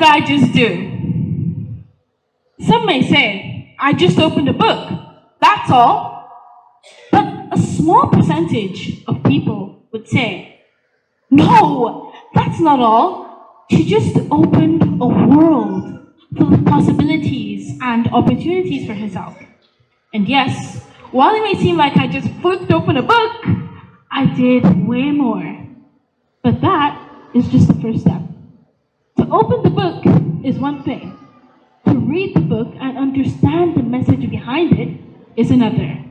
did I just do? Some may say, I just opened a book. That's all. But a small percentage of people would say, no, that's not all. She just opened a world full of possibilities and opportunities for herself. And yes, while it may seem like I just flipped open a book, I did way more. But that is just the first step. To open the book is one thing. To read the book and understand the message behind it is another.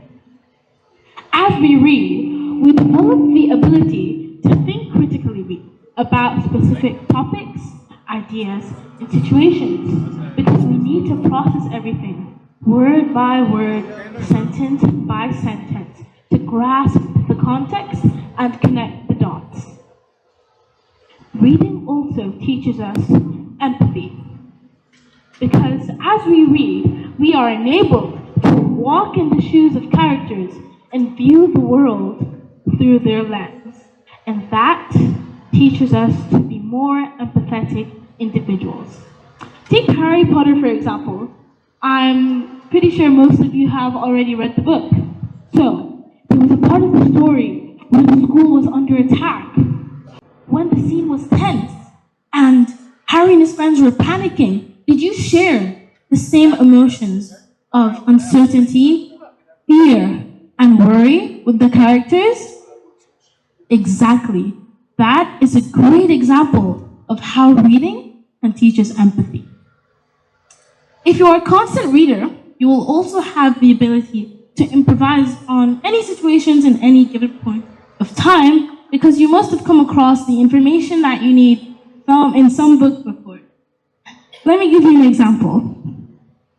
As we read, we develop the ability to think critically about specific topics, ideas, and situations, because we need to process everything, word by word, sentence by sentence, to grasp the context and connect the dots. Reading also teaches us empathy, because as we read, we are enabled to walk in the shoes of characters and view the world through their lens. And that teaches us to be more empathetic individuals. Take Harry Potter, for example. I'm pretty sure most of you have already read the book. So, there was a part of the story where the school was under attack. When the scene was tense and Harry and his friends were panicking, did you share the same emotions of uncertainty, fear, and worry with the characters? Exactly. That is a great example of how reading can teach us empathy. If you are a constant reader, you will also have the ability to improvise on any situations in any given point of time, because you must have come across the information that you need in some book before. Let me give you an example.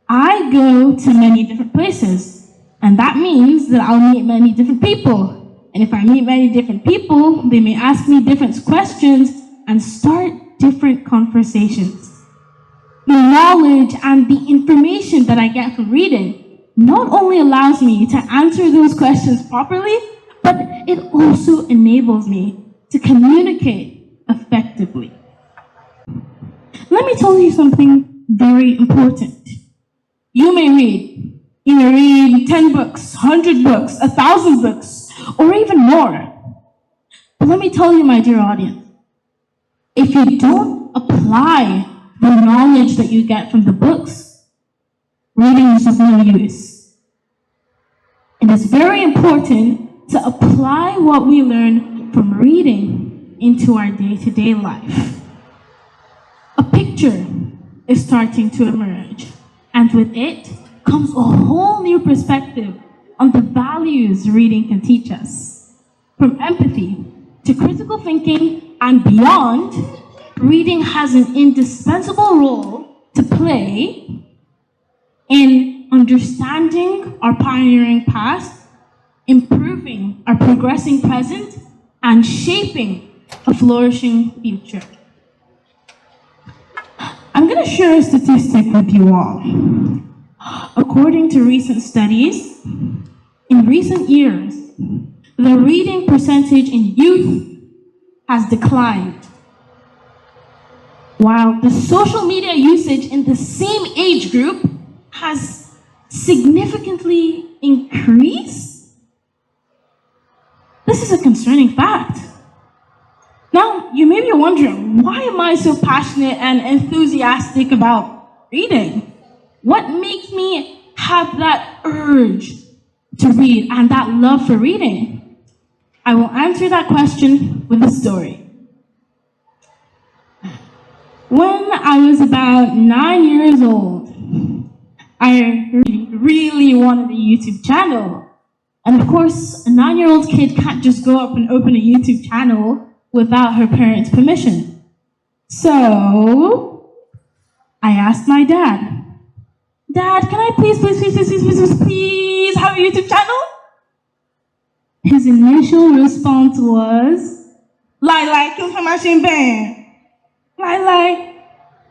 I go to many different places, and that means that I'll meet many different people. And if I meet many different people, they may ask me different questions and start different conversations. The knowledge and the information that I get from reading not only allows me to answer those questions properly, but it also enables me to communicate effectively. Let me tell you something very important. You may read 10 books, 100 books, 1,000 books, or even more. But let me tell you, my dear audience, if you don't apply the knowledge that you get from the books, reading is of no use. It is very important to apply what we learn from reading into our day-to-day life. A picture is starting to emerge, and with it comes a whole new perspective on the values reading can teach us. From empathy to critical thinking and beyond, reading has an indispensable role to play in understanding our pioneering past, improving our progressing present, and shaping a flourishing future. I'm going to share a statistic with you all. According to recent studies, in recent years, the reading percentage in youth has declined, while the social media usage in the same age group has significantly increased. This is a concerning fact. Now, you may be wondering, why am I so passionate and enthusiastic about reading? What makes me have that urge to read and that love for reading? I will answer that question with a story. When I was about 9 years old, I really wanted a YouTube channel. And of course, a 9-year-old kid can't just go up and open a YouTube channel without her parents' permission. So, I asked my dad, "Dad, can I please have a YouTube channel?" His initial response was, "Lai, Lai,"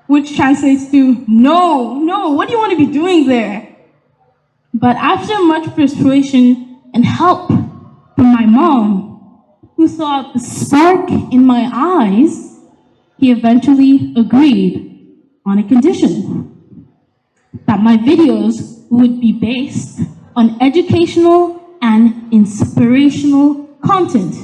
which translates to, no, what do you want to be doing there? But after much persuasion and help from my mom, who saw the spark in my eyes, he eventually agreed. on a condition: that my videos would be based on educational and inspirational content.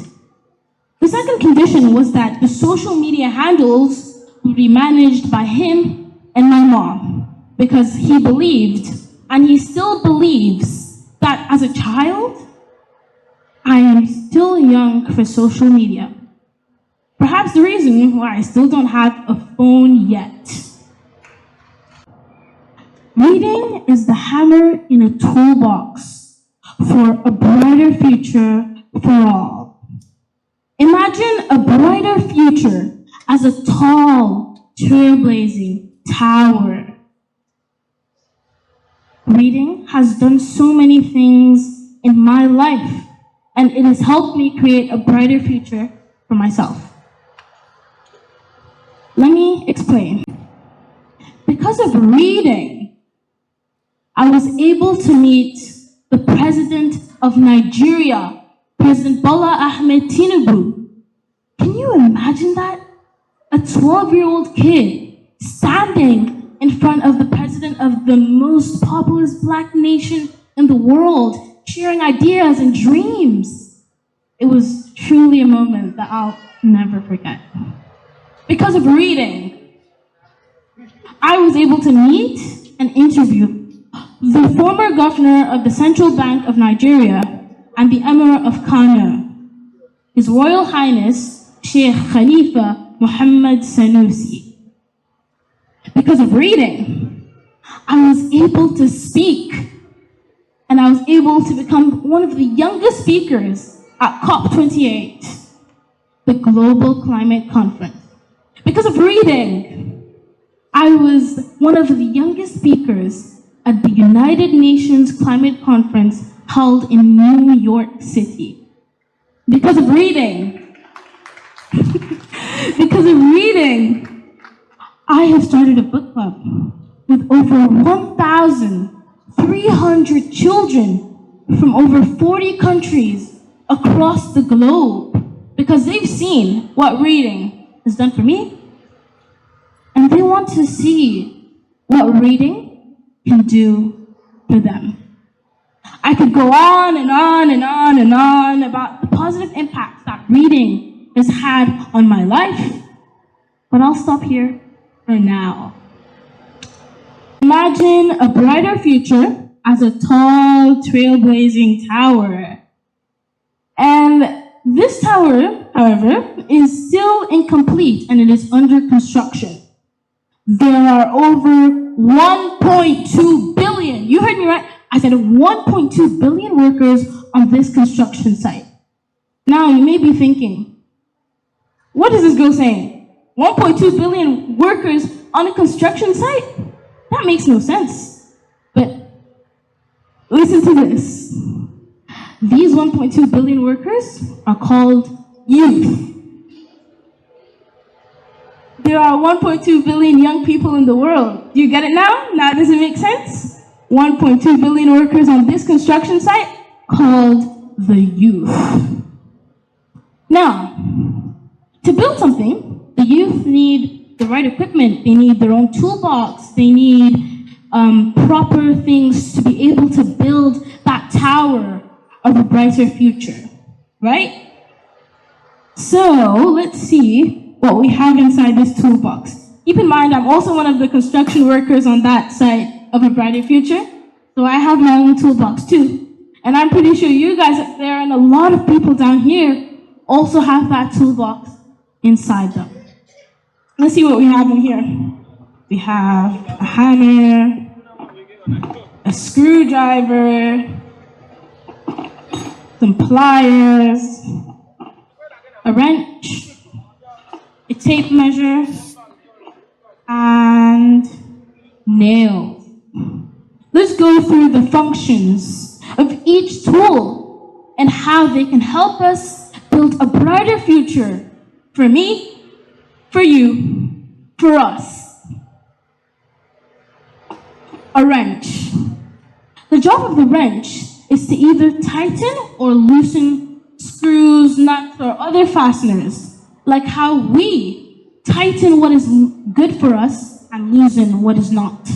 The second condition was that the social media handles would be managed by him and my mom, because he believed, and he still believes, that as a child, I am still young for social media. Perhaps the reason why I still don't have a phone yet. Reading is the hammer in a toolbox for a brighter future for all. Imagine a brighter future as a tall, trailblazing tower. Reading has done so many things in my life, and it has helped me create a brighter future for myself. Let me explain. Because of reading, I was able to meet the President of Nigeria, President Zahra Ahmed Ajetunmobi. Can you imagine that? A 12-year-old kid standing in front of the president of the most populous black nation in the world, sharing ideas and dreams. It was truly a moment that I'll never forget. Because of reading, I was able to meet and interview the former governor of the Central Bank of Nigeria and the Emir of Kano, His Royal Highness Sheikh Khalifa Muhammad Sanusi. Because of reading, I was able to speak, and I was able to become one of the youngest speakers at COP28, the Global Climate Conference. Because of reading, I was one of the youngest speakers at the United Nations Climate Conference held in New York City. Because of reading, I have started a book club with over 1,300 children from over 40 countries across the globe, because they've seen what reading has done for me, and they want to see what reading can do for them. I could go on and on and on and on about the positive impact that reading has had on my life, but I'll stop here for now. Imagine a brighter future as a tall, trailblazing tower. And this tower, however, is still incomplete, and it is under construction. There are over 1.2 billion, you heard me right, I said 1.2 billion workers on this construction site. Now you may be thinking, what is this girl saying? 1.2 billion workers on a construction site? That makes no sense. But listen to this. These 1.2 billion workers are called youth. There are 1.2 billion young people in the world. Do you get it now? Now does it make sense? 1.2 billion workers on this construction site called the youth. Now, to build something, the youth need the right equipment. They need their own toolbox. They need proper things to be able to build that tower of a brighter future, right? So let's see what we have inside this toolbox. Keep in mind, I'm also one of the construction workers on that site of a brighter future, so I have my own toolbox too. And I'm pretty sure you guys up there and a lot of people down here also have that toolbox inside them. Let's see what we have in here. We have a hammer, a screwdriver, some pliers, a wrench, a tape measure, and nails. Let's go through the functions of each tool and how they can help us build a brighter future for me, for you, for us. A wrench. The job of the wrench is to either tighten or loosen screws, nuts, or other fasteners, like how we tighten what is good for us and losing what is not.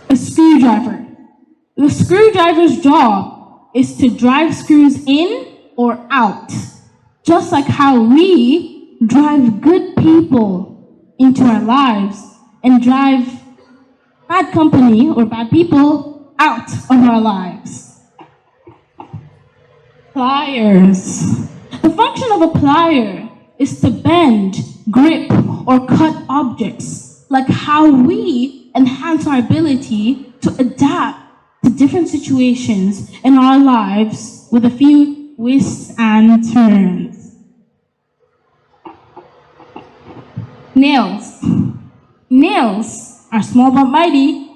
A screwdriver. The screwdriver's job is to drive screws in or out, just like how we drive good people into our lives and drive bad company or bad people out of our lives. Pliers. The function of a plier is to bend, grip, or cut objects, like how we enhance our ability to adapt to different situations in our lives with a few twists and turns. Nails. Nails are small but mighty.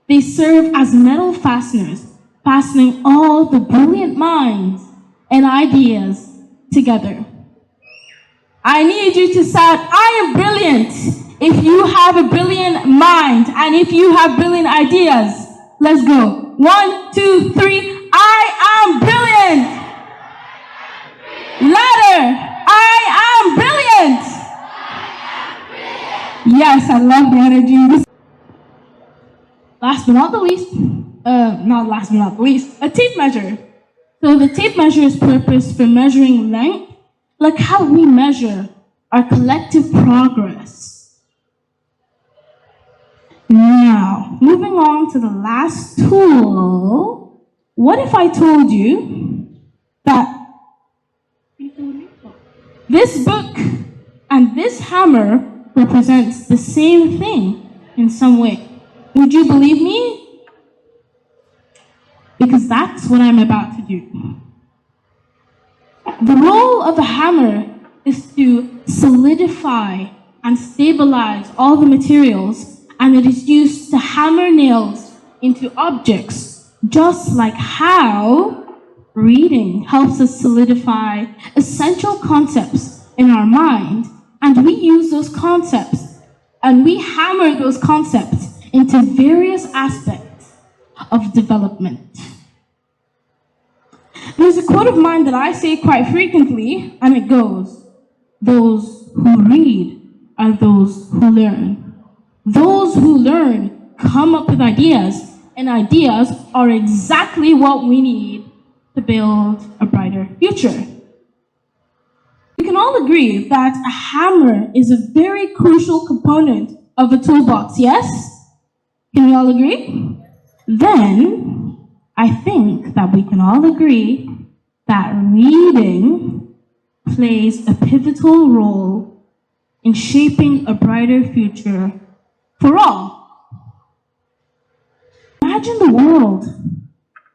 They serve as metal fasteners, fastening all the brilliant minds and ideas together. I need you to shout, I am brilliant, if you have a brilliant mind and if you have brilliant ideas. Let's go. 1, 2, 3. I am brilliant. Louder. I am brilliant. Yes, I love the energy. Last but not the least, a tape measure. So the tape measure is purpose for measuring length, like how we measure our collective progress. Now, moving on to the last tool. What if I told you that this book and this hammer represents the same thing in some way? Would you believe me? Because that's what I'm about to do. The role of a hammer is to solidify and stabilize all the materials, and it is used to hammer nails into objects, just like how reading helps us solidify essential concepts in our mind, and we use those concepts and we hammer those concepts into various aspects of development. There's a quote of mine that I say quite frequently, and it goes, "Those who read are those who learn. Those who learn come up with ideas, and ideas are exactly what we need to build a brighter future." We can all agree that a hammer is a very crucial component of a toolbox, yes? Can we all agree? Then, I think that we can all agree that reading plays a pivotal role in shaping a brighter future for all. Imagine the world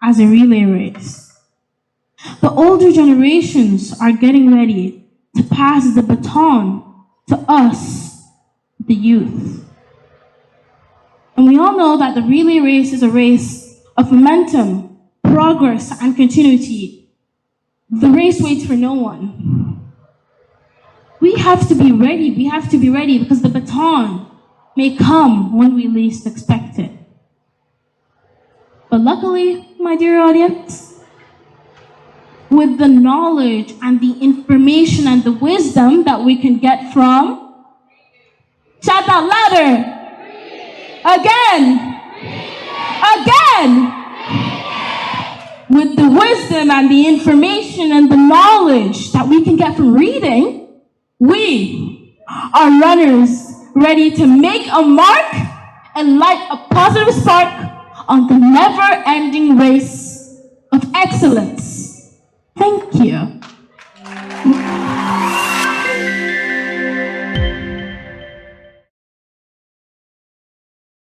as a relay race. The older generations are getting ready to pass the baton to us, the youth. And we all know that the relay race is a race of momentum, progress, and continuity. The race waits for no one. We have to be ready. We have to be ready because the baton may come when we least expect it. But luckily, my dear audience, with the knowledge and the information and the wisdom that we can get from, shout out louder, again, again, with the wisdom and the information and the knowledge that we can get from reading, we are runners ready to make a mark and light a positive spark on the never-ending race of excellence. Thank you.